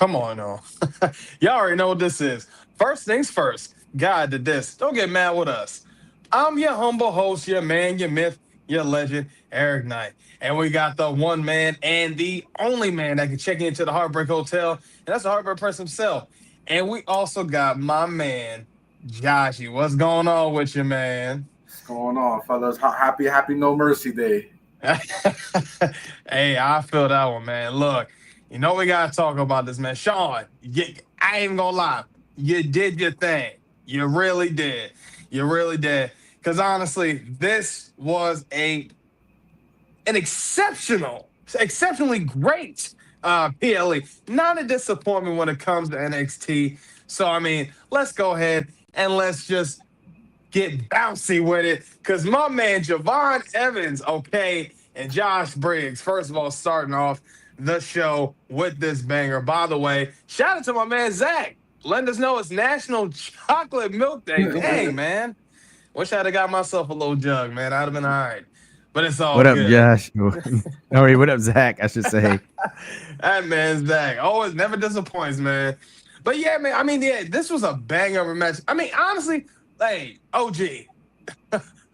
Come on, no. Y'all already know what this is. First things first. God did this. Don't get mad with us. I'm your humble host, your man, your myth, your legend, Eric Knight. And we got the one man and the only man that can check into the Heartbreak Hotel, and that's the Heartbreak Prince himself. And we also got my man, Joshy. What's going on with you, man? What's going on, fellas? Happy No Mercy Day. Hey, I feel that one, man. Look, we gotta talk about this, man. Sean, I ain't gonna lie, you did your thing. You really did. You really did. Because honestly, this was an exceptionally great PLE. Not a disappointment when it comes to NXT. So I mean, let's go ahead and let's just get bouncy with it. Cause my man Javon Evans, okay, and Josh Briggs, first of all, starting off the show with this banger. By the way, shout out to my man Zach. Letting us know it's National Chocolate Milk Day. Dang, man. Wish I'd have got myself a little jug, man. I'd have been all right. But it's all What up, good. Josh? Or what up, Zach? I should say. That man's Zach. Always never disappoints, man. But yeah, man, I mean, yeah, this was a bang of a match. I mean, honestly, hey, OG,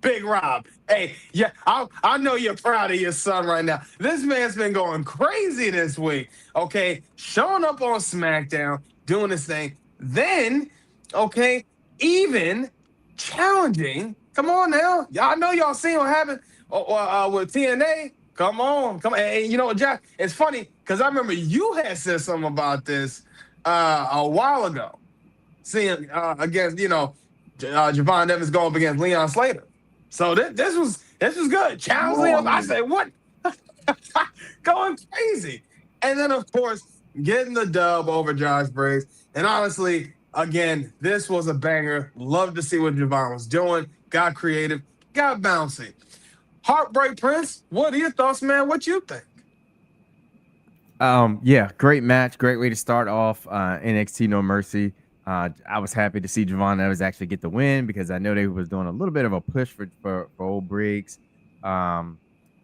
Big Rob. Hey, yeah, I know you're proud of your son right now. This man's been going crazy this week. Okay, showing up on SmackDown, doing this thing. Then, okay, even challenging. Come on now, y'all know y'all seen what happened with TNA. Come on. And you know what, Jack? It's funny because I remember you had said something about this a while ago. Seeing against Javon Evans going up against Leon Slater. So this was good. Challenge Leon. I said what? Going crazy. And then of course getting the dub over Josh Briggs. And honestly, again, this was a banger. Love to see what Javon was doing. Got creative. Got bouncy. Heartbreak Prince. What are your thoughts, man? What you think? Yeah, great match. Great way to start off NXT No Mercy. I was happy to see Javon Evans actually get the win because I know they was doing a little bit of a push for old Briggs. Yeah,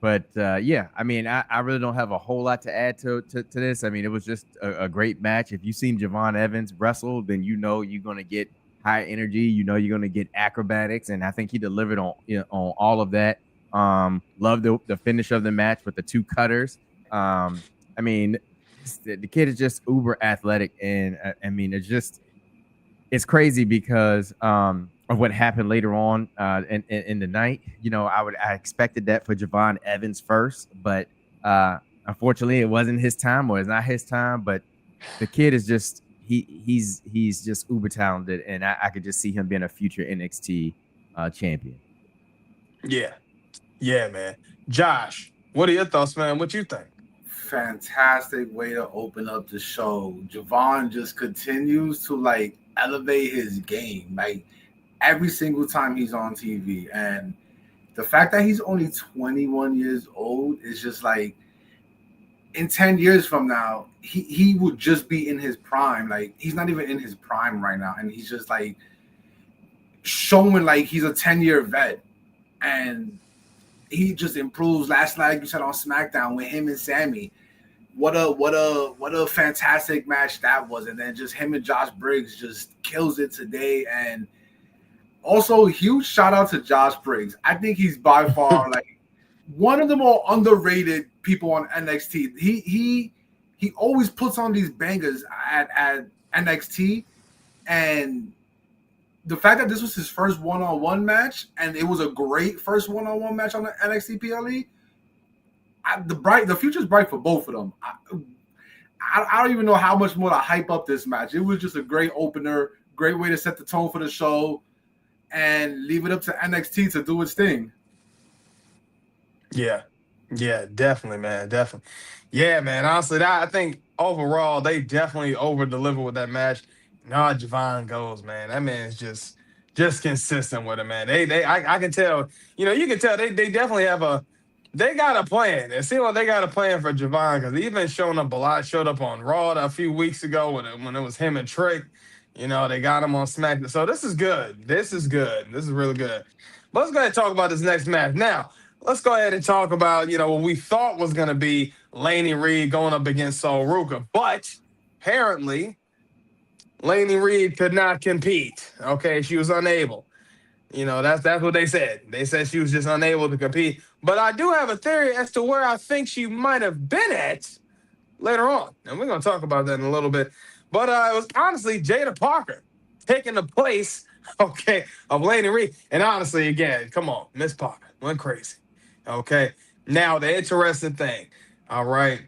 I mean, I really don't have a whole lot to add to this. I mean, it was just a great match. If you've seen Javon Evans wrestle, then you know you're going to get high energy. You know you're going to get acrobatics, and I think he delivered on all of that. Love the finish of the match with the two cutters. I mean, the kid is just uber athletic, and I mean, it's crazy because of what happened later on in the night. You know, I expected that for Javon Evans first, but unfortunately, it wasn't his time, or it's not his time. But the kid is just he's just uber talented, and I could just see him being a future NXT champion. Yeah, man. Josh, what are your thoughts, man? What you think? Fantastic way to open up the show. Javon just continues to elevate his game every single time he's on TV. And the fact that he's only 21 years old is just in 10 years from now, he would just be in his prime. He's not even in his prime right now. And he's just showing he's a 10-year vet. And he just improves. Last night, you said on SmackDown with him and Sammy, what a fantastic match that was. And then just him and Josh Briggs just kills it today. And also, huge shout out to Josh Briggs. I think he's by far one of the more underrated people on NXT. He always puts on these bangers at NXT, and the fact that this was his first one-on-one match, and it was a great first one-on-one match on the NXT PLE, the future's bright for both of them. I don't even know how much more to hype up this match. It was just a great opener, great way to set the tone for the show, and leave it up to NXT to do its thing. Yeah, definitely, man, definitely. Yeah, man. Honestly, I think overall they definitely over delivered with that match. Nah, Javon goes, man. That man is just consistent with it, man. I can tell. You can tell they definitely they got a plan. It seems like they got a plan for Javon because he's been showing up a lot. Showed up on Raw a few weeks ago when it was him and Trick. They got him on SmackDown. So this is good. This is good. This is really good. But let's go ahead and talk about this next match. Now, let's go ahead and talk about, what we thought was going to be Laney Reed going up against Sol Ruka. But apparently Laney Reed could not compete. Okay, she was unable. That's what they said. They said she was just unable to compete. But I do have a theory as to where I think she might have been at later on, and we're gonna talk about that in a little bit. But it was honestly Jada Parker taking the place, okay, of Laney Reed. And honestly, again, come on, Miss Parker went crazy. Okay, now the interesting thing, all right,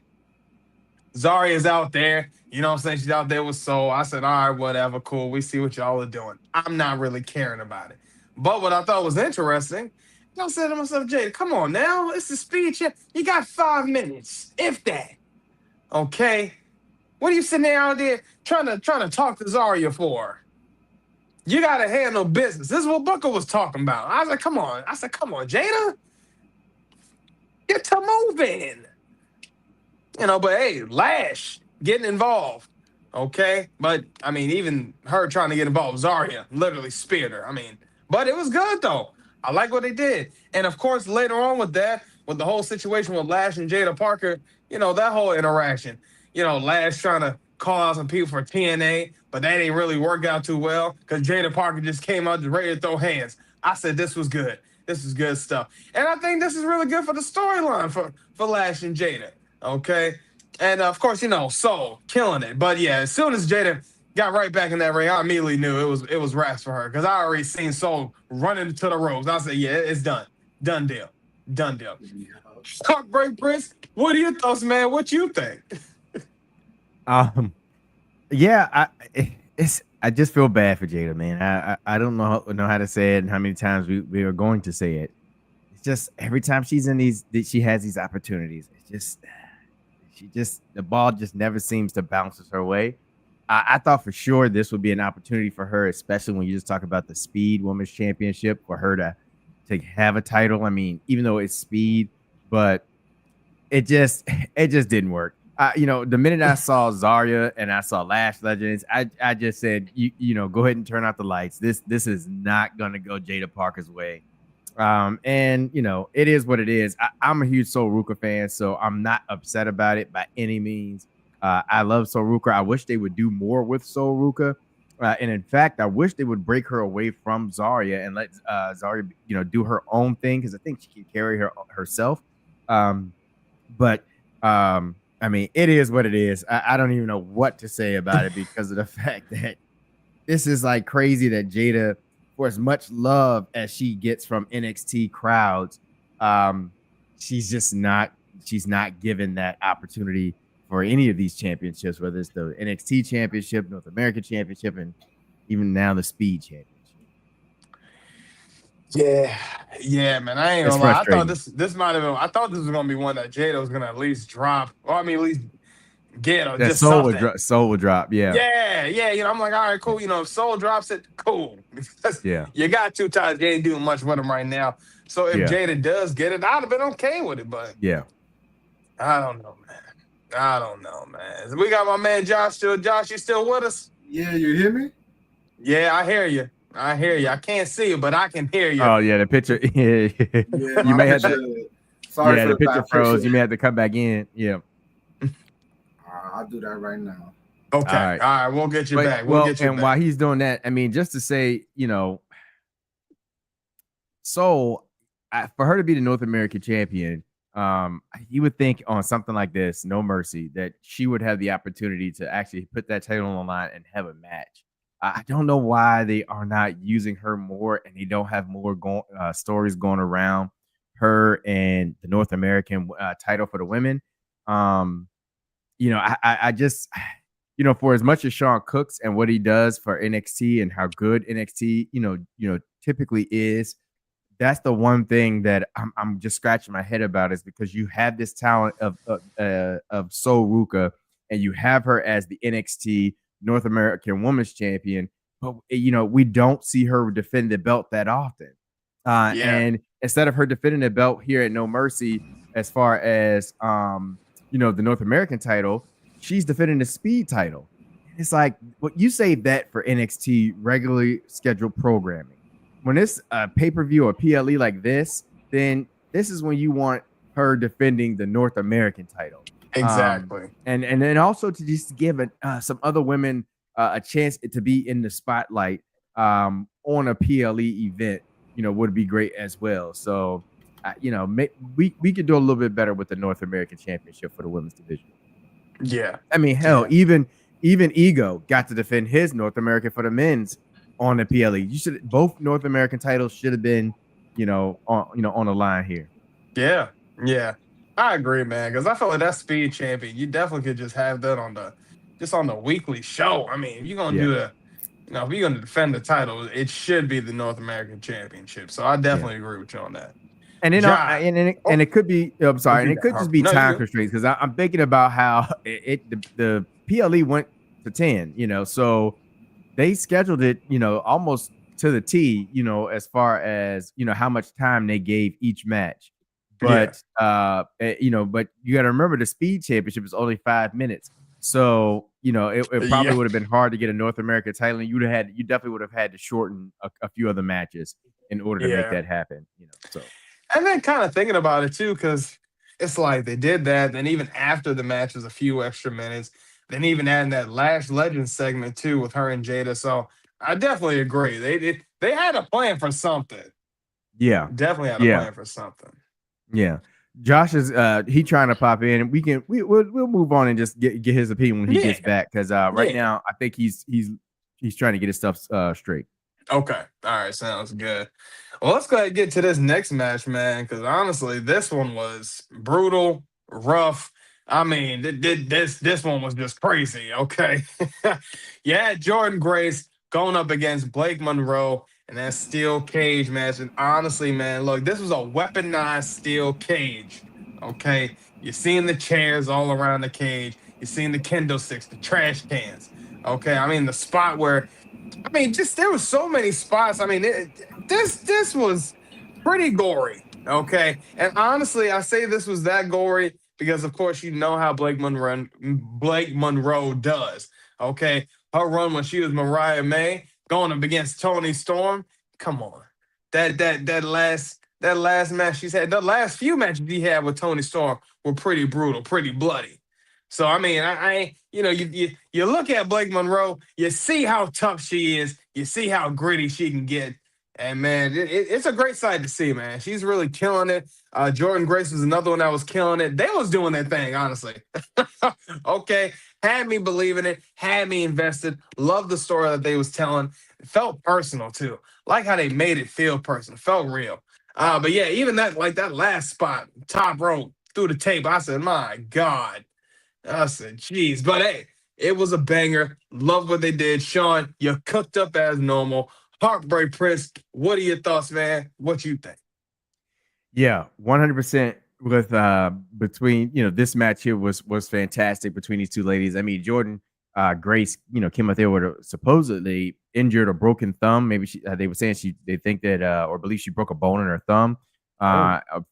Zaria's out there. You know what I'm saying? She's out there with Soul. I said, all right, whatever, cool. We see what y'all are doing. I'm not really caring about it. But what I thought was interesting, I said to myself, Jada, come on now. It's the speed check. You got 5 minutes, if that. Okay? What are you sitting there out there trying to talk to Zaria for? You got to handle business. This is what Booker was talking about. I was like, come on. I said, come on, Jada. Get to moving. But hey, Lash getting involved. Okay? But, I mean, even her trying to get involved, Zaria literally speared her. I mean, but it was good, though. I like what they did. And, of course, later on with that, with the whole situation with Lash and Jada Parker, that whole interaction, Lash trying to call out some people for TNA, but that ain't really worked out too well because Jada Parker just came out ready to throw hands. I said this was good. This is good stuff. And I think this is really good for the storyline for Lash and Jada. Okay? And, of course, Soul killing it. But, yeah, as soon as Jada got right back in that ring, I immediately knew it was wraps for her because I already seen Soul running to the ropes. I said, yeah, it's done. Done deal. Done deal. Heartbreak Prince, what are your thoughts, man? What you think? Yeah, I just feel bad for Jada, man. I don't know how to say it and how many times we are going to say it. It's just every time she's in she has these opportunities. It's just the ball just never seems to bounce her way. I thought for sure this would be an opportunity for her, especially when you just talk about the Speed Women's Championship, for her to have a title. I mean, even though it's Speed, but it just didn't work. The minute I saw Zaria and I saw Lash Legends, I just said, go ahead and turn out the lights. This is not gonna go Jada Parker's way. And it is what it is. I'm a huge Sol Ruka fan, so I'm not upset about it by any means. I love Sol Ruka. I wish they would do more with Sol Ruka. And in fact, I wish they would break her away from Zaria and let Zaria, do her own thing, because I think she can carry herself. But I mean, it is what it is. I don't even know what to say about it because of the fact that this is like crazy that Jada, for as much love as she gets from NXT crowds, she's not given that opportunity for any of these championships, whether it's the NXT championship, North American championship, and even now the Speed championship. Yeah, man. I ain't gonna lie. I thought this might have been. I thought this was gonna be one that Jada was gonna at least drop, or at least get, or just something. Soul would drop. Yeah. I'm like, all right, cool. If Soul drops it, cool. Because you got 2 times. You ain't doing much with him right now. So if Jada does get it, I'd have been okay with it. But I don't know, man. We got my man Josh still. Josh, you still with us? Yeah, you hear me? Yeah, I hear you. I can't see you, but I can hear you. Oh yeah, the picture. Yeah, you may have to. Sorry, the picture froze. You may have to come back in. Yeah. I'll do that right now. Okay. All right. We'll get you back. We'll get you back. While he's doing that, I mean, just to say, Soul, for her to be the North American champion, you would think on something like this, No Mercy, that she would have the opportunity to actually put that title on the line and have a match. I don't know why they are not using her more, and they don't have more stories going around her and the North American title for the women. I just, for as much as Sean cooks and what he does for NXT and how good NXT, typically is, that's the one thing that I'm just scratching my head about, is because you have this talent of Sol Ruka, and you have her as the NXT North American Women's Champion, but we don't see her defend the belt that often. And instead of her defending the belt here at No Mercy, as far as the North American title, she's defending the Speed title. It's like, you save that for NXT regularly scheduled programming. When it's a pay-per-view or PLE like this, then this is when you want her defending the North American title. Exactly. And then also to just give some other women a chance to be in the spotlight on a PLE event, would be great as well. So, we could do a little bit better with the North American Championship for the women's division. Yeah. I mean, hell, even Ego got to defend his North American for the men's on the PLE. Both North American titles should have been, on the line here. Yeah. Yeah. I agree, man. Because I feel like that speed champion, you definitely could just have that on the weekly show. I mean, if you're gonna do if you're gonna defend the title, it should be the North American Championship. So I definitely agree with you on that. And then, and it could be. I'm sorry, and it could just be time constraints because I'm thinking about how the PLE went to 10. So they scheduled it, almost to the T. As far as how much time they gave each match. But but you got to remember the Speed Championship is only 5 minutes. So it probably would have been hard to get a North American title, and you definitely would have had to shorten a few other matches in order to make that happen. So. And then kind of thinking about it too, because it's like they did that. Then even after the match was a few extra minutes. Then even adding that Lash Legends segment too with her and Jada. So I definitely agree. They had a plan for something. Yeah, definitely had a plan for something. Yeah, Josh is he trying to pop in. We'll move on and just get his opinion when he gets back because right now I think he's trying to get his stuff straight. Okay, all right, sounds good. Well, let's go ahead and get to this next match, man, because honestly, this one was brutal, rough. I mean, this one was just crazy, okay? Yeah, Jordan Grace going up against Blake Monroe in that steel cage match. And honestly, man, look, this was a weaponized steel cage, okay? You're seeing the chairs all around the cage. You're seeing the kendo sticks, the trash cans, okay? I mean, the spot where there was so many spots. I mean, this was pretty gory, okay? And honestly, I say this was that gory because, of course, you know how Blake Monroe does, okay? Her run when she was Mariah May going up against Toni Storm. Come on, that last match she's had, the last few matches he had with Toni Storm were pretty brutal, pretty bloody. So I mean, you look at Blake Monroe, you see how tough she is, you see how gritty she can get, and man, it's a great sight to see, man. She's really killing it. Jordan Grace was another one that was killing it. They was doing their thing, honestly. Okay, had me believing it, had me invested. Loved the story that they was telling. It felt personal too, like how they made it feel personal, felt real. But yeah, even that last spot, top rope through the tape, I said, my God. I said, geez. But hey, it was a banger. Love what they did. Sean, you're cooked up as normal. Heartbreak Prince, what are your thoughts, man? What you think? Yeah, 100% with between, this match here was fantastic between these two ladies. I mean, Jordan Grace, came out there with a supposedly injured or broken thumb. Maybe they were saying they think that or believe she broke a bone in her thumb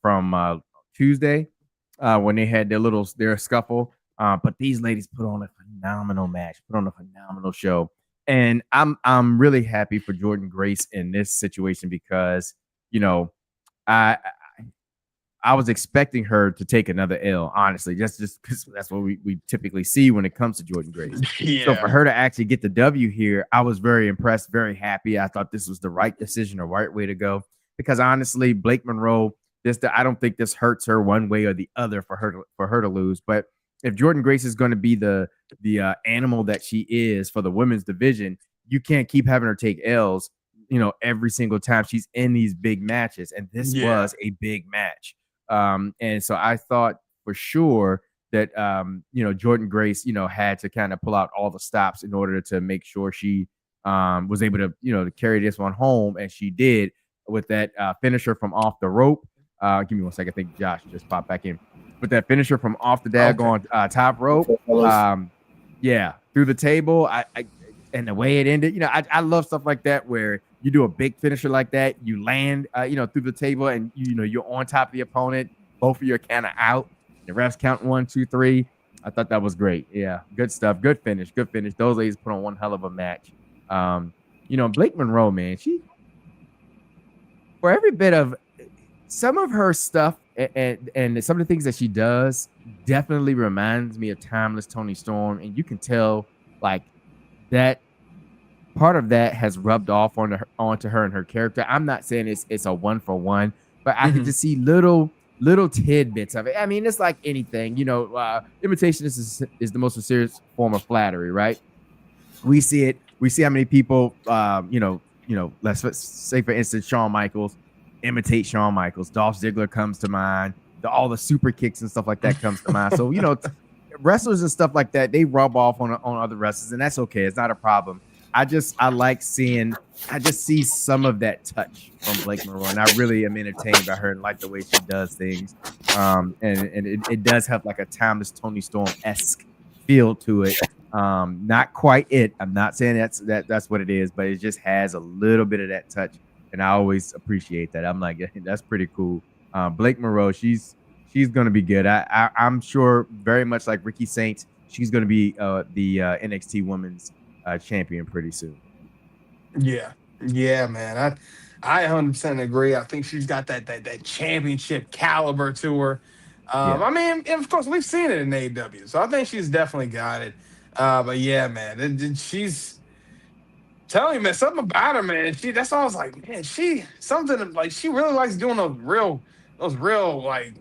from Tuesday when they had their scuffle. But these ladies put on a phenomenal match, put on a phenomenal show. And I'm really happy for Jordan Grace in this situation because, I was expecting her to take another L, honestly, just because that's what we typically see when it comes to Jordan Grace. Yeah. So for her to actually get the W here, I was very impressed, very happy. I thought this was the right decision, the right way to go. Because honestly, Blake Monroe, I don't think this hurts her one way or the other for her to lose. But if Jordan Grace is going to be the animal that she is for the women's division, you can't keep having her take L's, every single time she's in these big matches. And this was a big match. And so I thought for sure that, Jordan Grace, had to kind of pull out all the stops in order to make sure she was able to, to carry this one home. And she did with that finisher from off the rope. Give me 1 second. I think Josh just popped back in. With that finisher from off the daggone top rope. Through the table. And the way it ended, I love stuff like that where you do a big finisher like that, you land, through the table, and you're on top of the opponent. Both of you are kind of out. The refs count 1, 2, 3. I thought that was great. Yeah, good stuff. Good finish. Those ladies put on one hell of a match. Blake Monroe, man, she for every bit of some of her stuff and some of the things that she does definitely reminds me of timeless Tony Storm, and you can tell like that part of that has rubbed off onto her and her character. I'm not saying it's a one for one, but I could Mhm. just see little tidbits of it. I mean, it's like anything, imitation is the most serious form of flattery, right? We see it. We see how many people, let's say for instance, Shawn Michaels imitate Shawn Michaels. Dolph Ziggler comes to mind. All the super kicks and stuff like that comes to mind. So wrestlers and stuff like that, they rub off on other wrestlers, and that's okay. It's not a problem. I like seeing. I just see some of that touch from Blake Monroe, and I really am entertained by her and like the way she does things. And it does have like a timeless Tony Storm-esque feel to it. Not quite it. I'm not saying that's what it is, but it just has a little bit of that touch, and I always appreciate that. I'm like, that's pretty cool. Blake Monroe, she's gonna be good. I'm sure, very much like Ricky Saints, she's gonna be the NXT Women's champion pretty soon. Yeah, man. I 100% agree. I think she's got that championship caliber to her. I mean, and of course, we've seen it in AEW, so I think she's definitely got it. But yeah, man, she's telling you, man, something about her, man. That's all I was like, man, something like she really likes doing those real like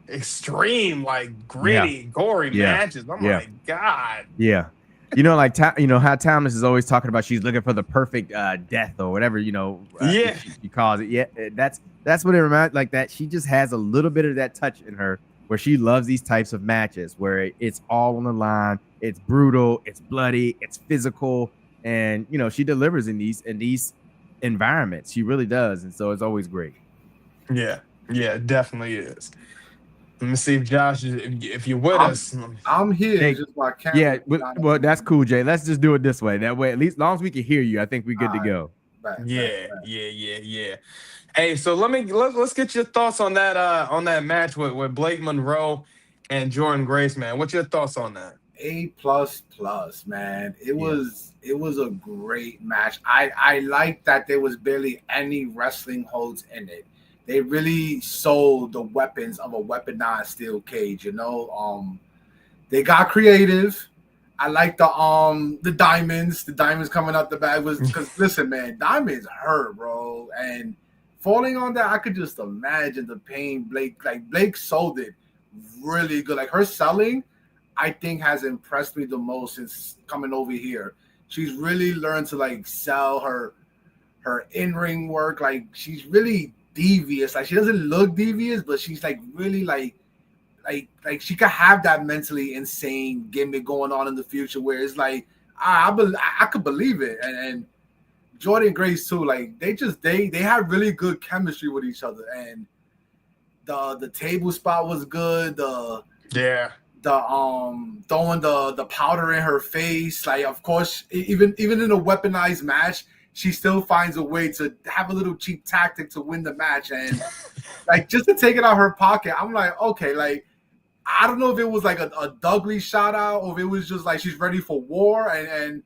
extreme, like Yeah, gritty, gory yeah, matches. I'm yeah, like, God. yeah. Like how Thomas is always talking about she's looking for the perfect death or whatever Yeah. she calls it. Yeah, that's what it reminds like that. She just has a little bit of that touch in her where she loves these types of matches where it's all on the line. It's brutal, it's bloody, it's physical, and she delivers in these environments. She really does, and so it's always great. Yeah, it definitely is. Let me see if Josh, if you're with I'm, us. I'm here. Hey, Just my camera. yeah, well, that's cool, Jay. Let's just do it this way. That way, at least as long as we can hear you, I think we're good to go. Yeah. Hey, so let's get your thoughts on that match with Blake Monroe and Jordan Grace, man. What's your thoughts on that? A++, man. It was a great match. I like that there was barely any wrestling holds in it. They really sold the weapons of a weaponized steel cage, They got creative. I like the diamonds. The diamonds coming out the bag was because listen, man, diamonds hurt, bro. And falling on that, I could just imagine the pain. Blake sold it really good. Like her selling, I think has impressed me the most since coming over here. She's really learned to like sell her in-ring work. Like she's really devious. Like she doesn't look devious, but she's like really like she could have that mentally insane gimmick going on in the future where it's like I could believe it. And Jordan Grace too, like they have really good chemistry with each other. And the table spot was good. Throwing the powder in her face, like of course even in a weaponized match, she still finds a way to have a little cheap tactic to win the match. And like just to take it out of her pocket, I'm like, okay, like I don't know if it was like a Douglas shout out or if it was just like she's ready for war and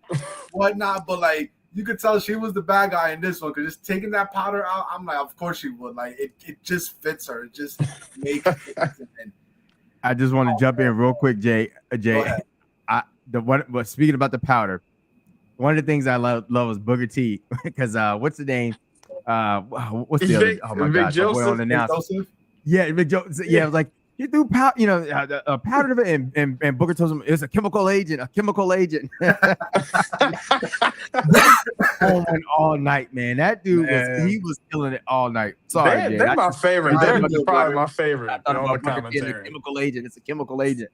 whatnot, but like you could tell she was the bad guy in this one because just taking that powder out, I'm like, of course she would. Like it just fits her. It just makes sense. I just want to jump in real quick, Jay. Speaking about the powder, one of the things I love is Booker T because what's the name? What's the other? Oh my Vic gosh, my boy on the announcement. Yeah, Vic Joseph. Yeah, it was like you do powder, powder and Booker tells him it's a chemical agent. All night, man. That dude was killing it all night. Sorry, Jay. They're my favorite. They're probably my favorite. I thought about Booker being a chemical agent. It's a chemical agent.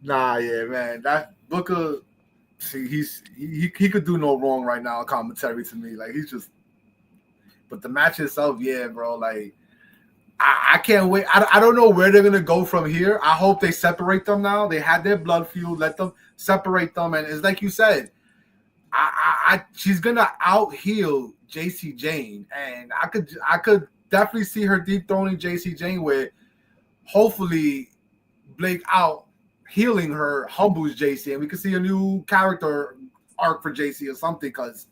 Nah, yeah, man. That Booker, see, he could do no wrong right now. Commentary to me, like he's just. But the match itself, yeah, bro. Like I can't wait. I don't know where they're gonna go from here. I hope they separate them now. They had their blood feud. Let them separate them, and it's like you said. She's gonna out heel JC Jane, and I could definitely see her dethroning JC Jane where hopefully Blake out healing her humbles JC, and we could see a new character arc for JC or something. Because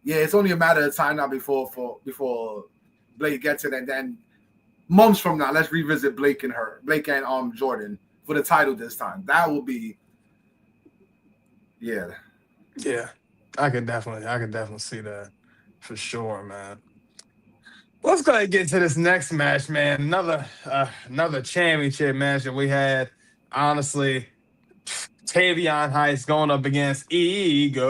yeah, it's only a matter of time now before Blake gets it, and then months from now, let's revisit Blake and Jordan for the title this time. That will be, yeah. Yeah, I could definitely see that for sure, man. Let's go ahead and get into this next match, man. Another championship match that we had. Honestly, Tavion Heights going up against Ethan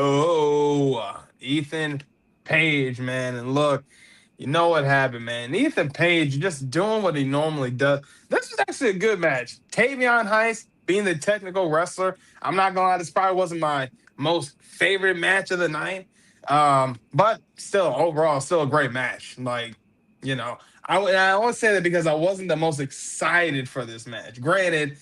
Page, man. And look, you know what happened, man. Ethan Page just doing what he normally does. This was actually a good match. Tavion Heights being the technical wrestler. I'm not gonna lie, this probably wasn't my most favorite match of the night. But still, overall, still a great match. Like, you know, I want to say that because I wasn't the most excited for this match. Granted,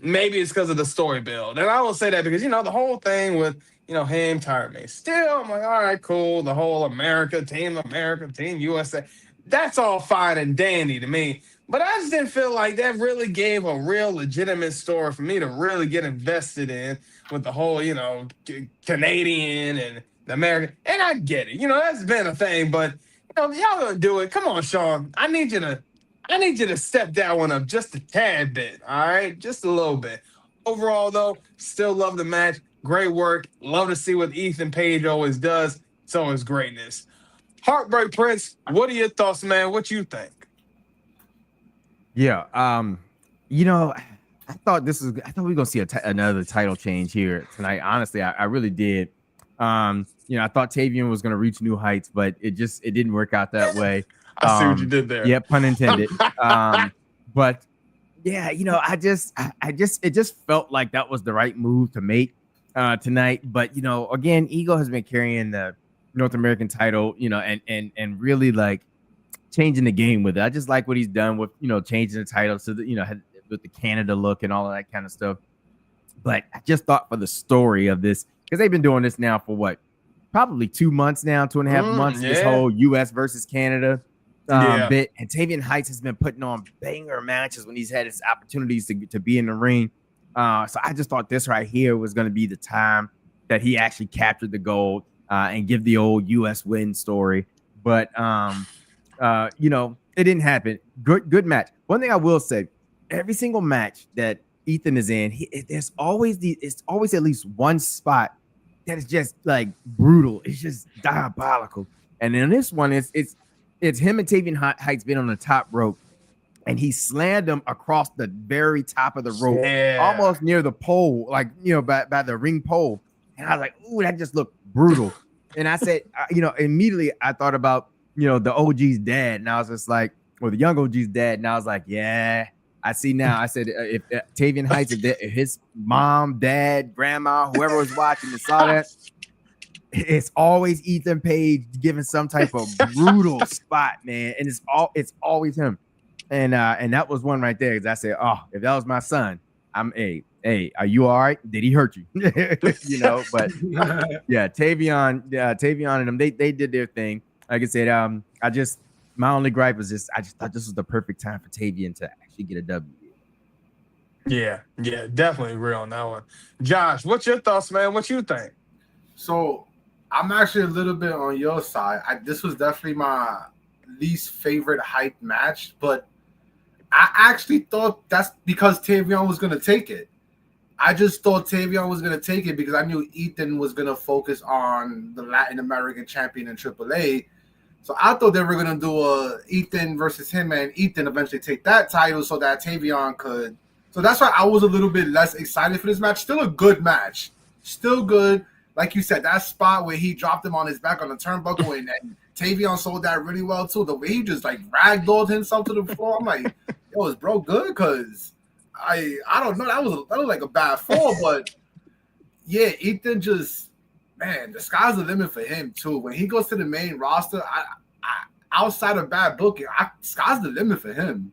maybe it's because of the story build. And I will say that because, the whole thing with, him, Tired Me. Still, I'm like, all right, cool. The whole Team USA, that's all fine and dandy to me. But I just didn't feel like that really gave a real legitimate story for me to really get invested in with the whole, Canadian and the American. And I get it. That's been a thing. But, y'all gonna do it. Come on, Sean. I need you to step that one up just a tad bit, all right? Just a little bit. Overall, though, still love the match. Great work. Love to see what Ethan Page always does. It's always greatness. Heartbreak Prince, what are your thoughts, man? What you think? Yeah, I thought we were gonna see another title change here tonight. Honestly, I really did. I thought Tavion was gonna reach new heights, but it didn't work out that way. I see what you did there. Yeah, pun intended. But yeah, it just felt like that was the right move to make tonight. But again, Ego has been carrying the North American title, and really like changing the game with it. I just like what he's done with changing the title to the with the Canada look and all of that kind of stuff. But I just thought for the story of this, because they've been doing this now for what, probably 2 months now, 2.5 months. Yeah. This whole U.S. versus Canada bit, and Tavion Heights has been putting on banger matches when he's had his opportunities to be in the ring. So I just thought this right here was going to be the time that he actually captured the gold and give the old U.S. win story. But it didn't happen. Good match. One thing I will say, every single match that Ethan is in, it's always at least one spot that is just like brutal. It's just diabolical. And in this one, it's him and Tavion Heights being on the top rope, and he slammed him across the very top of the rope, almost near the pole, like by the ring pole. And I was like, ooh, that just looked brutal. And I said, immediately I thought about the OG's dad, and I was just like, or the young OG's dad, and I was like, yeah, I see now. I said, if Tavion Heights, if his mom, dad, grandma, whoever was watching and saw that, it's always Ethan Page giving some type of brutal spot, man, and it's always him. And that was one right there. Because I said, oh, if that was my son, hey, are you all right? Did he hurt you? But yeah, Tavion and them, they did their thing. Like I said, my only gripe was I just thought this was the perfect time for Tavion to actually get a W. Yeah, definitely agree on that one. Josh, what's your thoughts, man? What you think? So I'm actually a little bit on your side. This was definitely my least favorite hype match, but I actually thought that's because Tavion was going to take it. I just thought Tavion was going to take it because I knew Ethan was going to focus on the Latin American champion in AAA. So I thought they were going to do a Ethan versus him, and Ethan eventually take that title so that Tavion could. So that's why I was a little bit less excited for this match. Still a good match. Still good. Like you said, that spot where he dropped him on his back on the turnbuckle and Tavion sold that really well too. The way he just like ragdolled himself to the floor. I'm like, yo, is bro good? Because I don't know. That was like a bad fall, but yeah, Ethan just, man, the sky's the limit for him too. When he goes to the main roster, I outside of bad booking, sky's the limit for him.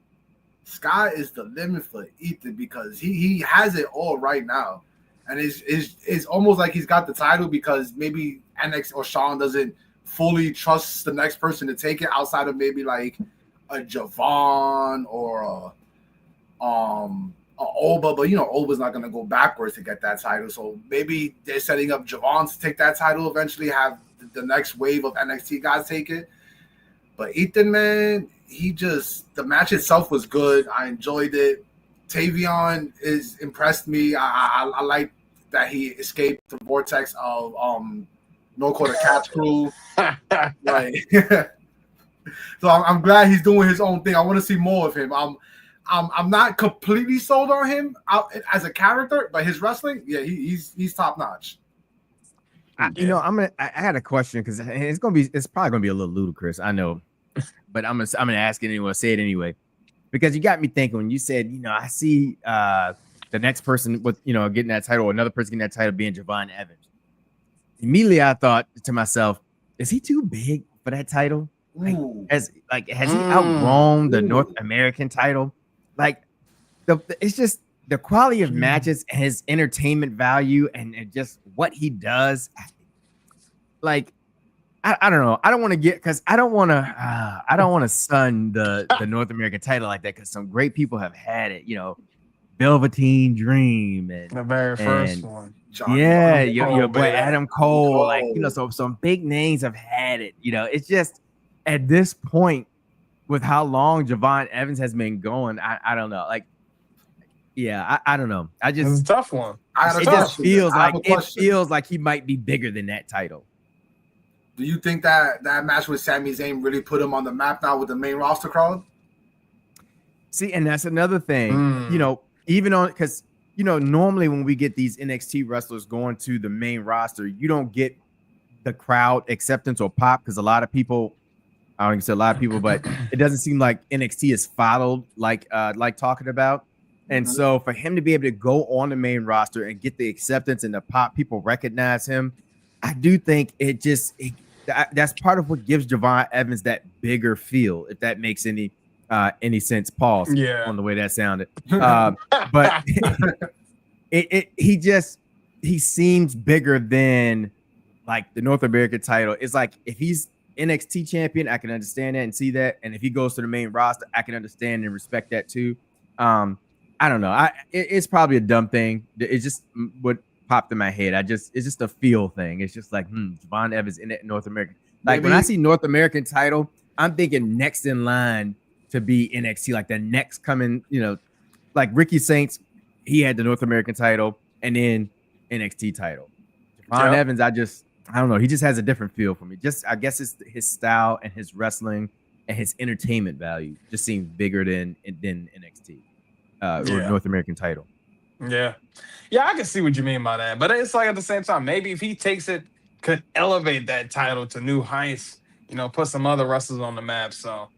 Sky is the limit for Ethan because he has it all right now. And it's almost like he's got the title because maybe NXT or Sean doesn't fully trust the next person to take it outside of maybe like a Javon or a Oba, but Oba's not gonna go backwards to get that title. So maybe they're setting up Javon to take that title eventually, have the next wave of NXT guys take it. But Ethan, man, the match itself was good. I enjoyed it. Tavion is impressed me. I like that he escaped the vortex of No Quarter Catch Crew. Like, so I'm glad he's doing his own thing. I want to see more of him. I'm not completely sold on him as a character, but his wrestling, yeah, he's top notch. You know, I had a question because it's probably gonna be a little ludicrous, I know, but I'm gonna ask it anyway, say it anyway, because you got me thinking when you said, you know, I see the next person with, you know, getting that title, or another person getting that title being Javon Evans. Immediately I thought to myself, is he too big for that title? Has he outgrown the North American title? Like it's just the quality of matches, his entertainment value, and just what he does. Like, I don't know. I don't want to get, because I don't want to sun the North American title like that, because some great people have had it. You know, Velveteen Dream and the very first one. Your boy Adam Cole. Like, you know, so some big names have had it. You know, it's just at this point with how long Javon Evans has been going, I don't know. Like, yeah, I don't know. It's a tough one. It feels like he might be bigger than that title. Do you think that match with Sami Zayn really put him on the map now with the main roster crowd? See, and that's another thing. You know, even on, because, you know, normally when we get these NXT wrestlers going to the main roster, you don't get the crowd acceptance or pop, because a lot of people, I don't even say a lot of people, but it doesn't seem like NXT is followed like talking about. And so for him to be able to go on the main roster and get the acceptance and the pop, people recognize him, I do think that's part of what gives Javon Evans that bigger feel, if that makes any sense. Pause on the way that sounded. But he seems bigger than like the North American title. It's like, if he's NXT champion, I can understand that and see that. And if he goes to the main roster, I can understand and respect that too. I don't know. It's probably a dumb thing. It's just what popped in my head. It's just a feel thing. It's just like, Javon Evans in North American. Like, when I see North American title, I'm thinking next in line to be NXT, like the next coming, you know, like Ricky Saints, he had the North American title and then NXT title. Javon Evans, I don't know. He just has a different feel for me. I guess it's his style and his wrestling and his entertainment value just seems bigger than NXT. Or North American title. Yeah, I can see what you mean by that, but it's like at the same time, maybe if he takes it, could elevate that title to new heights. You know, put some other wrestlers on the map. So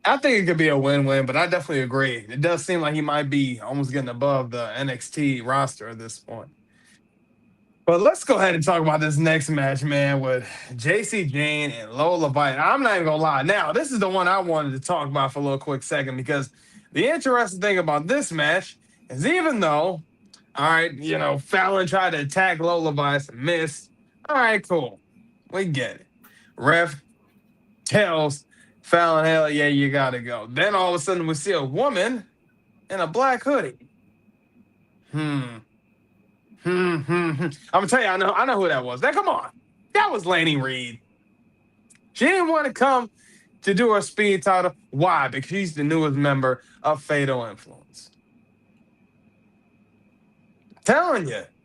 I think it could be a win-win. But I definitely agree. It does seem like he might be almost getting above the NXT roster at this point. But let's go ahead and talk about this next match, man, with JC Jane and Lola Vice. I'm not even gonna lie. Now, this is the one I wanted to talk about for a little quick second, because the interesting thing about this match is, even though, all right, you know, Fallon tried to attack Lola Vice and missed. All right, cool. We get it. Ref tells Fallon, hell yeah, you got to go. Then all of a sudden we see a woman in a black hoodie. I'm going to tell you, I know who that was. Come on. That was Laney Reed. She didn't want to come to do her speed title. Why? Because she's the newest member of Fatal Influence.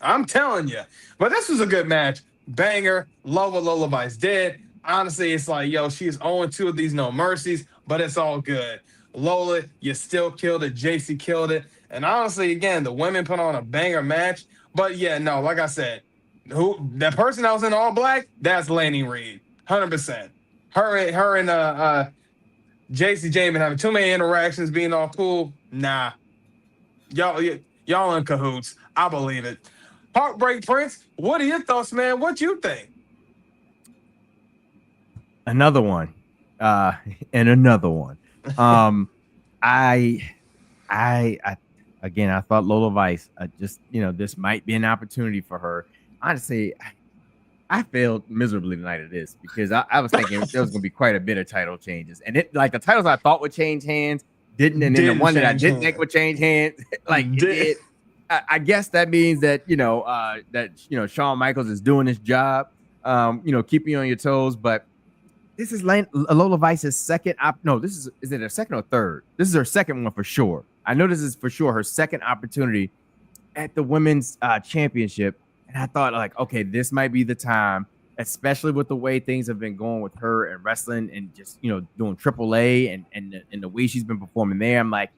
I'm telling you. But this was a good match. Banger. Lola Vice dead. Honestly, it's like, yo, she's 0-2 of these No Mercies, but it's all good. Lola, you still killed it. JC killed it. And honestly, again, the women put on a banger match. But yeah, no, like I said, that person that was in all black, that's Laney Reed. 100%. Her and JC Jane been having too many interactions, being all cool. Nah. Y'all in cahoots. I believe it. Heartbreak Prince, what are your thoughts, man? What you think? Another one. And another one. I thought Lola Vice, this might be an opportunity for her. Honestly, I failed miserably tonight at this, because I was thinking there was going to be quite a bit of title changes, and it, like, the titles I thought would change hands didn't, and then the one that I didn't think would change hands, like, it did. I guess that means that Shawn Michaels is doing his job, keeping you on your toes. But this is Lola Vice's second is it her second or third? This is her second one for sure. I know this is for sure her second opportunity at the women's championship. And I thought, like, okay, this might be the time, especially with the way things have been going with her and wrestling and just, you know, doing AAA and the way she's been performing there. I'm like,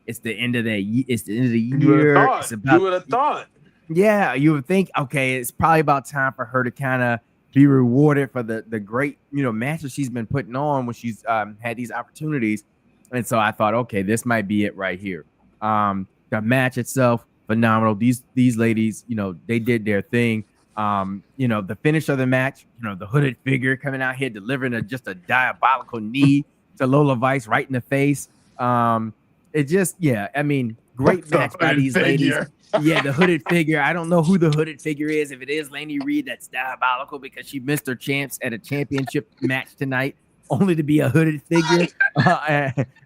it's the end of the year. It's the end of the year. It's about, you would have thought. Yeah, you would think, okay, it's probably about time for her to kind of be rewarded for the great, you know, matches she's been putting on when she's had these opportunities. And so I thought, okay, this might be it right here. The match itself, phenomenal. These ladies, you know, they did their thing. You know, the finish of the match, you know, the hooded figure coming out here delivering just a diabolical knee to Lola Vice right in the face. It just, yeah, I mean, great match by these ladies. Yeah, the hooded figure. I don't know who the hooded figure is. If it is Lainey Reed, that's diabolical because she missed her chance at a championship match tonight, only to be a hooded figure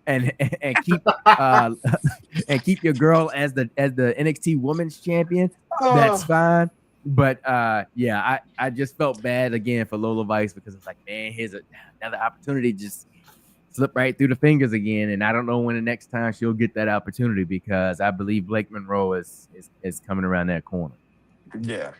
and keep your girl as the NXT Women's Champion. That's fine. But yeah, I just felt bad again for Lola Vice because it's like, man, here's another opportunity just slip right through the fingers again, and I don't know when the next time she'll get that opportunity because I believe Blake Monroe is coming around that corner. Yeah,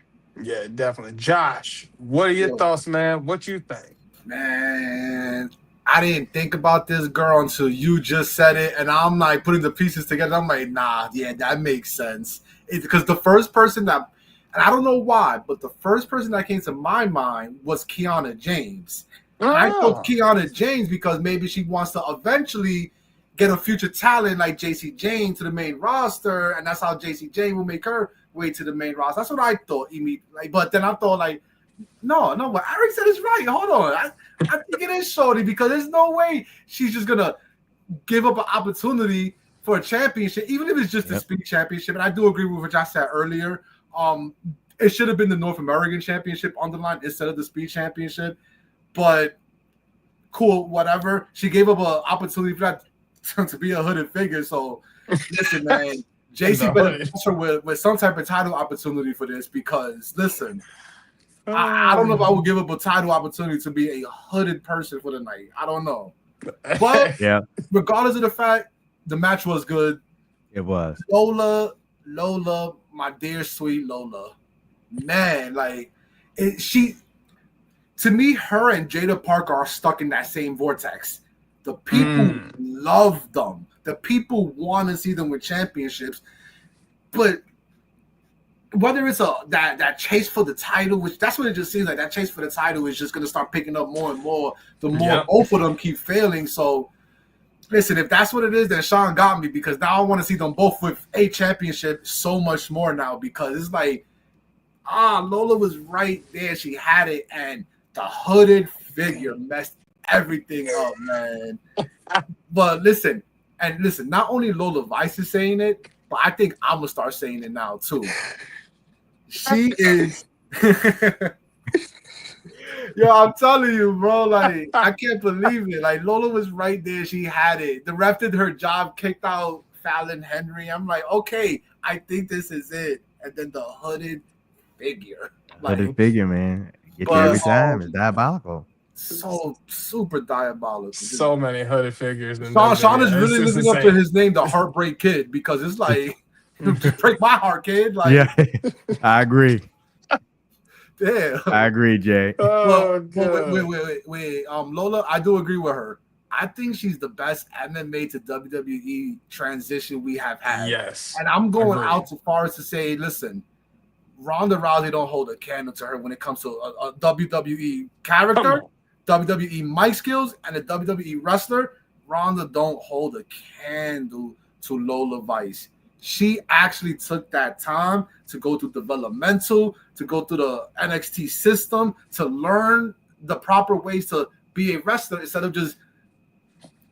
definitely. Josh, what are your thoughts, man? What you think? Man, I didn't think about this girl until you just said it, and I'm like putting the pieces together. I'm like, nah, yeah, that makes sense. It's because the first person that, and I don't know why, but the first person that came to my mind was Kiana James. I thought Kiana James because maybe she wants to eventually get a future talent like JC Jane to the main roster, and that's how JC Jane will make her way to the main roster. That's what I thought. Like, but then I thought, like, no, what Eric said is right. Hold on, I think it is Shorty because there's no way she's just gonna give up an opportunity for a championship, even if it's just a Speed Championship. And I do agree with what I said earlier. It should have been the North American Championship on the line instead of the Speed Championship. But cool, whatever. She gave up an opportunity for that to be a hooded figure. So listen, man, JC better match her with some type of title opportunity for this because listen, I don't know if I would give up a title opportunity to be a hooded person for the night. I don't know. But yeah, regardless of the fact, the match was good. It was. Lola, my dear sweet Lola. Man, like to me, her and Jada Parker are stuck in that same vortex. The people love them. The people want to see them with championships. But whether it's that chase for the title, which that's what it just seems like, that chase for the title is just going to start picking up more and more the more both of them keep failing. So, listen, if that's what it is, then Sean got me because now I want to see them both with a championship so much more now because it's like, Lola was right there. She had it, and the hooded figure messed everything up, man. But listen, not only Lola Vice is saying it, but I think I'm going to start saying it now, too. She is... Yo, I'm telling you, bro, like, I can't believe it. Like, Lola was right there. She had it. The ref did her job, kicked out Fallon Henry. I'm like, okay, I think this is it. And then the hooded figure. Hooded figure, man. Get you every time. It's diabolical. So super diabolical. So many hooded figures. Sean is really living up to his name, the Heartbreak Kid, because it's like, break my heart, kid. Like, yeah, I agree. Damn. I agree, Jay. Wait. Lola, I do agree with her. I think she's the best MMA to WWE transition we have had. Yes. And I'm going out so far as to say, listen, Ronda Rousey don't hold a candle to her when it comes to a WWE character, WWE mic skills, and a WWE wrestler. Ronda don't hold a candle to Lola Vice. She actually took that time to go through developmental, to go through the NXT system, to learn the proper ways to be a wrestler instead of just,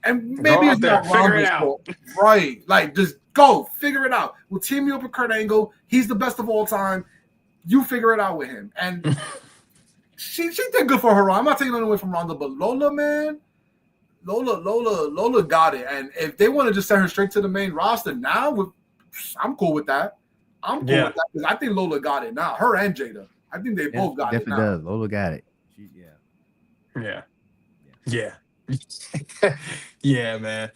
and maybe it's not Ronda's fault, right? Like, just go figure it out. We'll team you up with Kurt Angle. He's the best of all time. You figure it out with him. And she did good for her. I'm not taking it away from Ronda, but Lola, man, Lola got it. And if they want to just send her straight to the main roster now, I'm cool with that. I'm cool with that because I think Lola got it now. Her and Jada. I think they both got it now. Definitely does. Lola got it. Yeah. Yeah, man.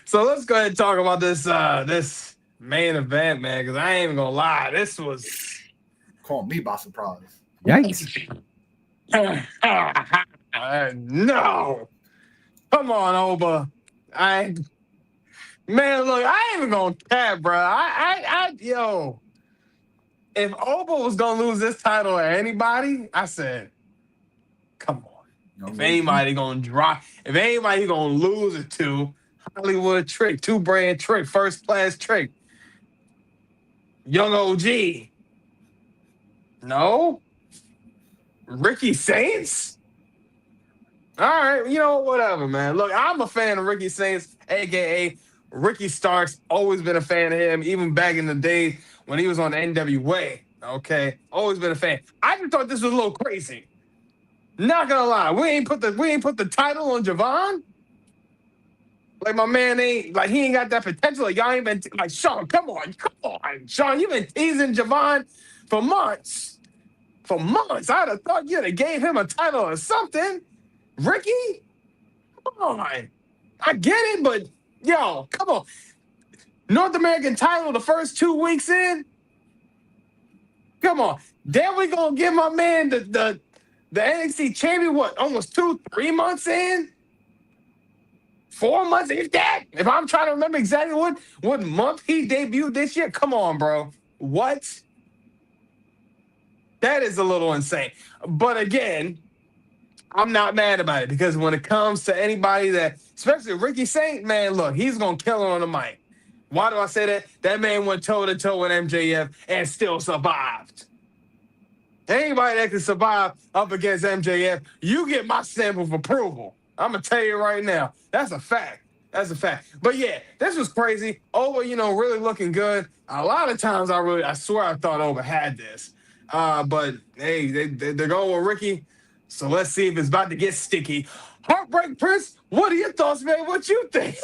So let's go ahead and talk about this main event, man, because I ain't even gonna lie. This was Caught me by surprise. Yikes. No. Come on, Oba. Man, look, I ain't even gonna cap, bro. Yo, if Oba was gonna lose this title to anybody, I said, come on. If anybody gonna lose it to Hollywood Trick, two brand Trick, first class Trick, Young OG. No, Ricky Saints. All right, you know, whatever, man. Look, I'm a fan of Ricky Saints, aka Ricky Starks. Always been a fan of him, even back in the day when he was on NWA. Okay, always been a fan. I just thought this was a little crazy. Not gonna lie, we ain't put the title on Javon. Like my man he ain't got that potential. Like y'all ain't been like Sean. Come on, Sean. You've been teasing Javon for months. For months, I'd have thought you'd have gave him a title or something. Ricky, come on. I get it, but yo, come on. North American title the first 2 weeks in. Come on. Then we gonna give my man the NXT champion, what, almost 2-3 months in? 4 months, if that. If I'm trying to remember exactly what month he debuted this year. Come on, bro. What? That is a little insane. But again, I'm not mad about it because when it comes to anybody that, especially Ricky Saint, man, look, he's gonna kill it on the mic. Why do I say that? That man went toe-to-toe with MJF and still survived. Anybody that can survive up against MJF, you get my stamp of approval. I'm going to tell you right now. That's a fact. That's a fact. But yeah, this was crazy. Oba, really looking good. A lot of times I swear I thought Oba had this. But hey, they're going with Ricky. So let's see if it's about to get sticky. Heartbreak Prince, what are your thoughts, man? What you think?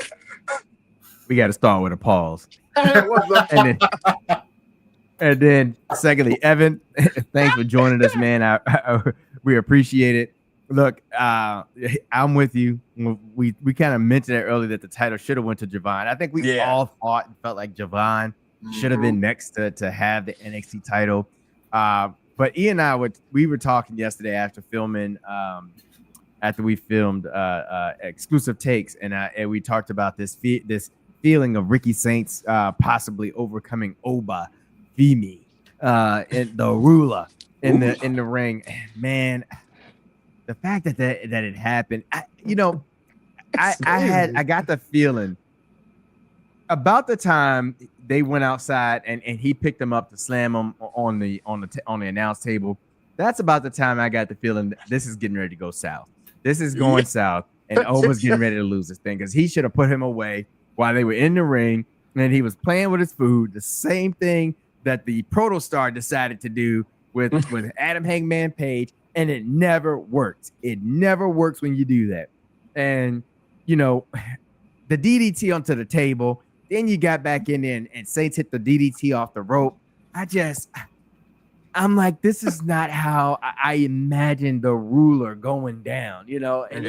We got to start with a pause. What's up? And then, secondly, Evan, thanks for joining us, man. We appreciate it. Look, I'm with you. We kind of mentioned it earlier that the title should have went to Javon. I think we all thought and felt like Javon should have been next to have the NXT title. But Ian and I we were talking yesterday after filming, after we filmed exclusive takes, and we talked about this feeling of Ricky Saints possibly overcoming Oba Femi, and the ruler in the ring. Man, the fact that it happened, I got the feeling about the time they went outside and he picked them up to slam them on the announce table. That's about the time I got the feeling that this is getting ready to go south. This is going south, and Oba's getting ready to lose this thing because he should have put him away while they were in the ring, and he was playing with his food. The same thing that the Protostar decided to do with Adam Hangman Page, and it never works. It never works when you do that. And, the DDT onto the table, then you got back in there and Saints hit the DDT off the rope. I'm like, this is not how I imagined the ruler going down, and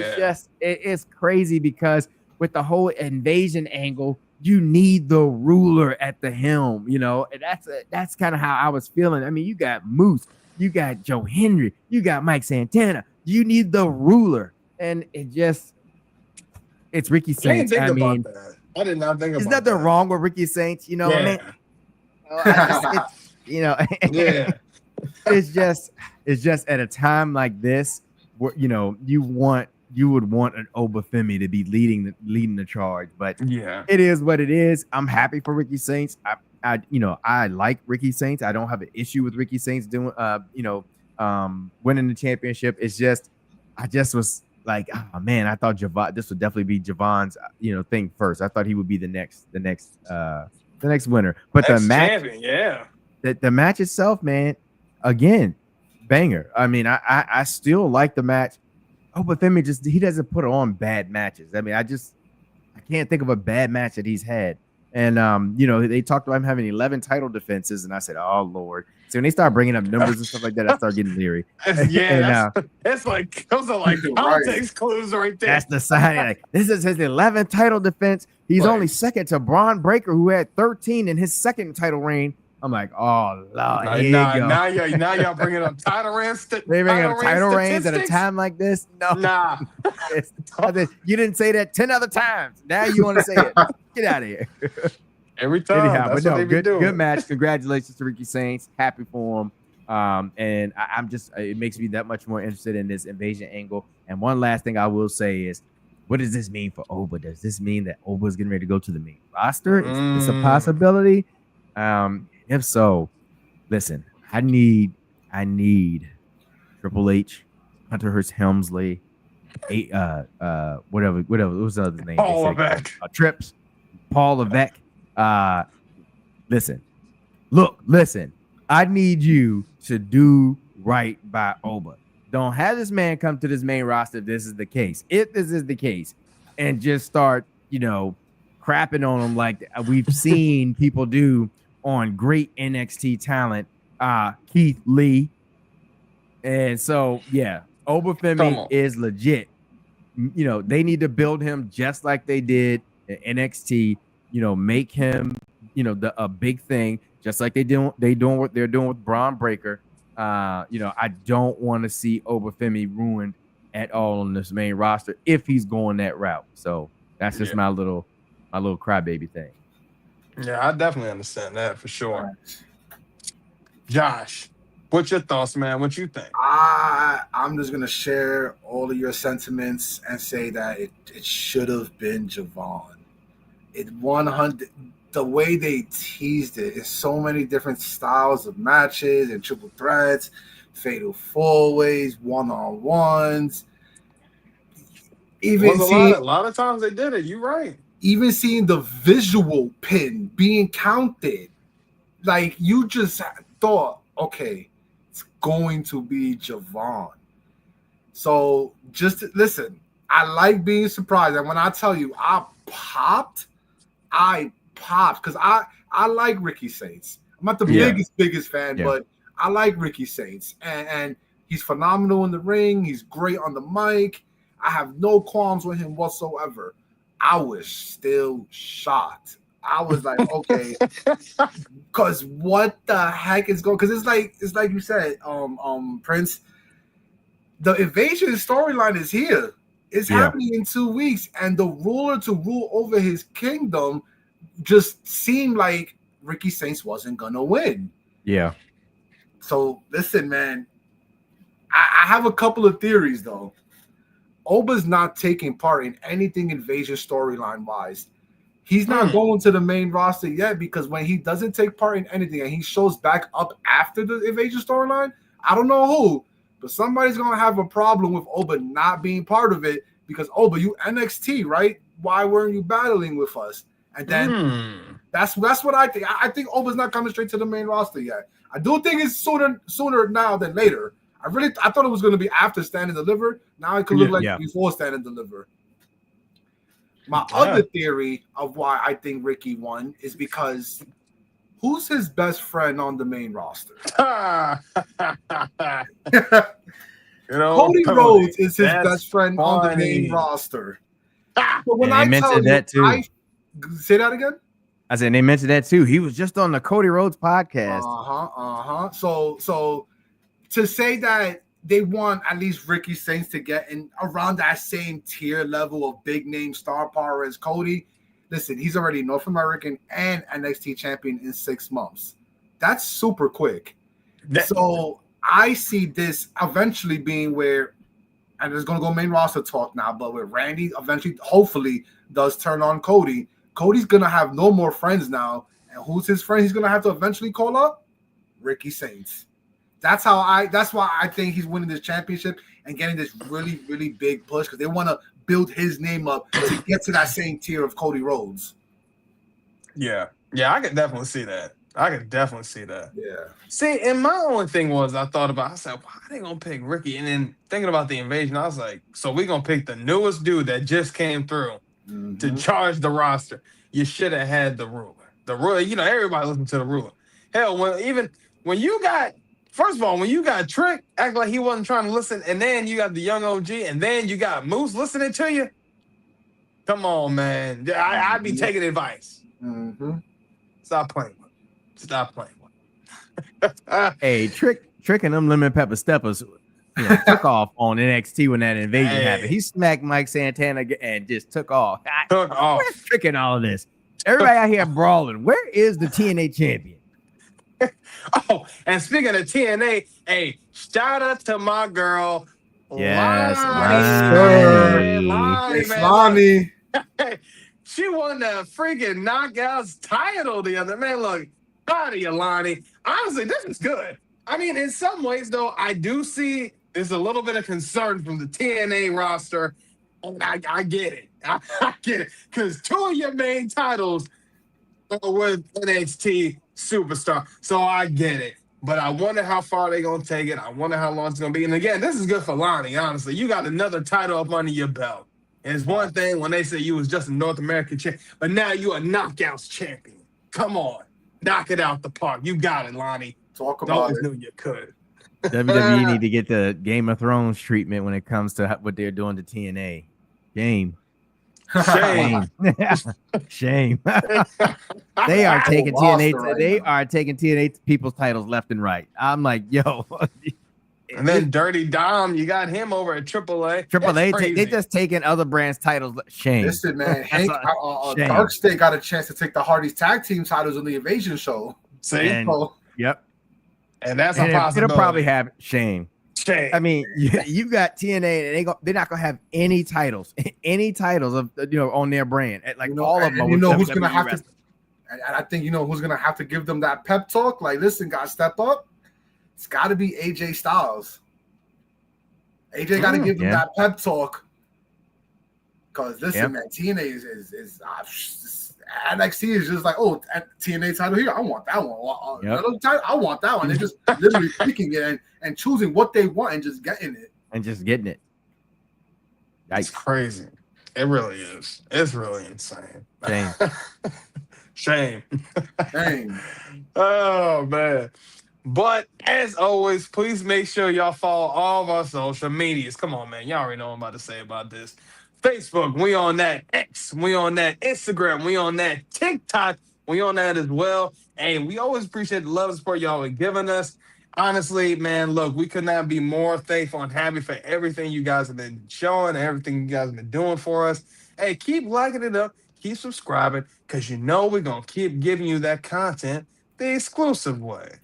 it's crazy because with the whole invasion angle, you need the ruler at the helm, and that's kind of how I was feeling. I mean, you got Moose, you got Joe Hendry, you got Mike Santana. You need the ruler, and it's Ricky Saints. I did not think about that. There's nothing wrong with Ricky Saints, I mean, it's just at a time like this where you would want an Oba Femi to be leading the charge, but it is what it is. I'm happy for Ricky Saints. I like Ricky Saints. I don't have an issue with Ricky Saints doing winning the championship. It's just I just was like, oh man, I thought this would definitely be Javon's thing first. I thought he would be the next winner. But the match, champion, the match itself, man, again, banger. I mean, I still like the match. Oh, but Femi he doesn't put on bad matches. I mean, I can't think of a bad match that he's had. And they talked about him having 11 title defenses, and I said, "Oh Lord!" So when they start bringing up numbers and stuff like that, I start getting leery. Yeah, that's like those are like context clues right there. That's the sign. Like, this is his 11th title defense. He's only second to Braun Breaker, who had 13 in his second title reign. I'm like, oh Lord, here you go. Now y'all bringing up title reigns. They bring up title reigns at a time like this. No, nah. You didn't say that 10 other times. Now you want to say it? Get out of here. Every time. Anyhow, but no, good match. Congratulations to Ricky Saints. Happy for him. And I'm just, it makes me that much more interested in this invasion angle. And one last thing I will say is, what does this mean for Oba? Does this mean that Oba is getting ready to go to the main roster? Is this a possibility? If so, listen, I need Triple H, Hunter Hearst Helmsley, whatever, what was the other name? Paul Levesque. Trips, Paul Levesque. Listen, I need you to do right by Oba. Don't have this man come to this main roster if this is the case. If this is the case, and just start, crapping on him like we've seen people do on great NXT talent, Keith Lee. And so, yeah, Oba Femi is legit. They need to build him just like they did at NXT. Make him, a big thing, just like they're doing what they're doing with Braun Breaker. I don't want to see Oba Femi ruined at all on this main roster if he's going that route. So that's just my little crybaby thing. Yeah, I definitely understand that for sure. Josh, what's your thoughts, man? What you think? I'm just gonna share all of your sentiments and say that it should have been Javon. It 100. The way they teased it is so many different styles of matches and triple threats, fatal four-ways, one-on-ones. Even a lot of times they did it. You're right. Even seeing the visual pin being counted, like you just thought, okay, it's going to be Javon. So just listen, I like being surprised. And when I tell you I popped because I like Ricky Saints. I'm not the biggest fan, but I like Ricky Saints. And he's phenomenal in the ring. He's great on the mic. I have no qualms with him whatsoever. I was still shocked. I was like, okay, because what the heck is going? Because it's like you said, Prince. The invasion storyline is here. It's happening in 2 weeks, and the ruler to rule over his kingdom just seemed like Ricky Saints wasn't gonna win. Yeah. So listen, man, I have a couple of theories though. Oba's not taking part in anything invasion storyline wise. He's not going to the main roster yet because when he doesn't take part in anything and he shows back up after the invasion storyline, I don't know who, but somebody's gonna have a problem with Oba not being part of it because Oba, you NXT, right? Why weren't you battling with us? And then that's what I think. I think Oba's not coming straight to the main roster yet. I do think it's sooner now than later. I thought it was going to be after Stand and Deliver. Now it could look like before Stand and Deliver. My other theory of why I think Ricky won is because who's his best friend on the main roster? Cody Rhodes is his best friend on the main roster. So when I mentioned that too, say that again. I said they mentioned that too. He was just on the Cody Rhodes podcast. So to say that they want at least Ricky Saints to get in around that same tier level of big name star power as Cody. Listen, he's already North American and NXT champion in 6 months. That's super quick. So I see this eventually being where, and it's going to go main roster talk now, but where Randy eventually, hopefully, does turn on Cody. Cody's going to have no more friends now. And who's his friend he's going to have to eventually call up? Ricky Saints. That's why I think he's winning this championship and getting this really, really big push because they want to build his name up to get to that same tier of Cody Rhodes. Yeah, I could definitely see that. Yeah. See, and my only thing was I said, why are they gonna pick Ricky? And then thinking about the invasion, I was like, so we're gonna pick the newest dude that just came through to charge the roster. you should have had the ruler. The ruler, everybody listen to the ruler. Hell, when you got, first of all, when you got Trick act like he wasn't trying to listen, and then you got the young OG, and then you got Moose listening to you. Come on, man. I'd be taking advice. Mm-hmm. Stop playing with it. Stop playing with it. Hey, Trick and them lemon pepper steppers took off on NXT when that invasion happened. He smacked Mike Santana and just took off. Where's Trick in all of this? Everybody out here brawling. Where is the TNA champion? Oh, and speaking of TNA, hey, shout out to my girl. Yes, Lonnie. She won the freaking Knockouts title the other man. Look, proud of you, Lonnie. Honestly, this is good. I mean, in some ways, though, I do see there's a little bit of concern from the TNA roster. And I get it. I get it. Because 2 of your main titles are with NXT Superstar. So I get it. But I wonder how far they're going to take it. I wonder how long it's going to be. And again, this is good for Lonnie, honestly. You got another title up under your belt. And it's one thing when they say you was just a North American champion, but now you're a Knockouts champion. Come on. Knock it out the park. You got it, Lonnie. Talk about it. Knew you could. WWE need to get the Game of Thrones treatment when it comes to what they're doing to TNA. Shame. Shame. They are taking TNA. They are taking TNA people's titles left and right. I'm like, yo. And then Dirty Dom, you got him over at AAA. AAA, they just taking other brands' titles. Shame. Listen, man, Hank, Dark State got a chance to take the Hardy's tag team titles on the Invasion show. See? Yep. And that's a possibility. It'll probably have shame. Shame. I mean, you got TNA, and they're not gonna have any titles of on their brand. Like all of them. You know who's gonna have to? And I think who's gonna have to give them that pep talk. Like, listen, guys, step up. It's got to be AJ Styles. AJ got to give them that pep talk. Because listen, man, TNA is NXT is just like, oh, TNA title here. I want that one. I want that one. They're just literally picking it and choosing what they want and just getting it. It's crazy. It really is. It's really insane. Shame. Shame. Oh, man. But as always, please make sure y'all follow all of our social medias. Come on, man. Y'all already know what I'm about to say about this. Facebook, we on that. X, we on that. Instagram, we on that. TikTok, we on that as well. Hey, we always appreciate the love and support y'all are giving us. Honestly, man, look, we could not be more thankful and happy for everything you guys have been showing and everything you guys have been doing for us. Hey, keep liking it up. Keep subscribing because we're going to keep giving you that content the exclusive way.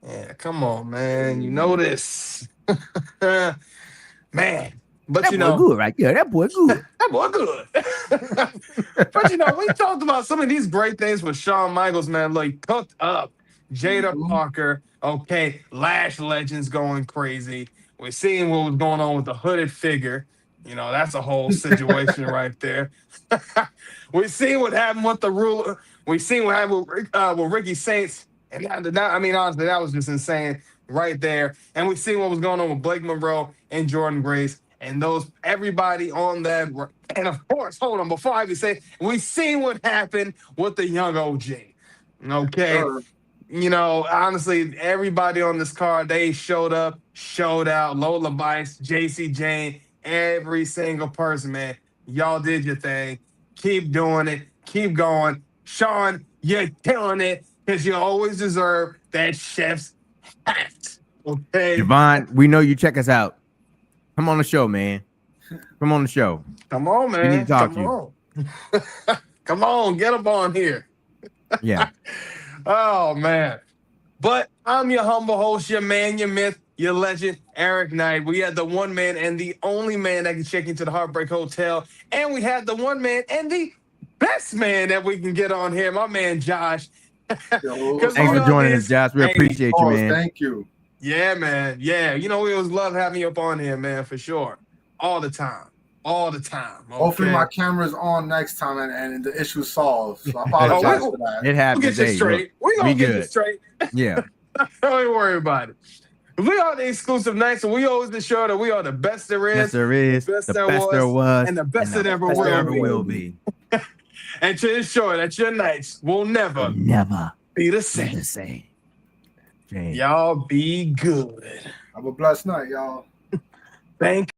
Yeah, come on, man. You know this. Man. But that boy good right there. That boy good. That boy good. But we talked about some of these great things with Shawn Michaels, man. Like Cooked Up, Jada Parker, okay, Lash Legends going crazy. We're seeing what was going on with the hooded figure. That's a whole situation right there. We seen what happened with the ruler. We seen what happened with Ricky Saints. And honestly, that was just insane right there. And we seen what was going on with Blake Monroe and Jordan Grace and everybody on that. And of course, hold on, before I even say, we seen what happened with the young OG. Okay. Sure. Honestly, everybody on this card, they showed up, showed out. Lola Bice, JC Jane, every single person, man. Y'all did your thing. Keep doing it. Keep going. Sean, you're killing it. Because you always deserve that chef's hat. Okay. Javon, we know you check us out. Come on the show, man. Come on the show. Come on, man. We need to talk to you. Come on, get up on here. Yeah. Oh, man. But I'm your humble host, your man, your myth, your legend, Eric Knight. We had the one man and the only man that can check into the Heartbreak Hotel. And we had the one man and the best man that we can get on here, my man, Josh. Thanks for joining us, Josh. We appreciate you, man. Thank you. Yeah, man. Yeah. We always love having you up on here, man, for sure. All the time. Okay? Hopefully my camera's on next time and the issue's solved. So I apologize for that. It happens. We'll get you straight. We're going to get you straight. Yeah. Don't worry about it. We are the Exclusive Nights, and we always ensure that we are the best there is, the best there was, and the best that ever will be. and to ensure that your nights will never be the same. Y'all be good. Have a blessed night, y'all. Thank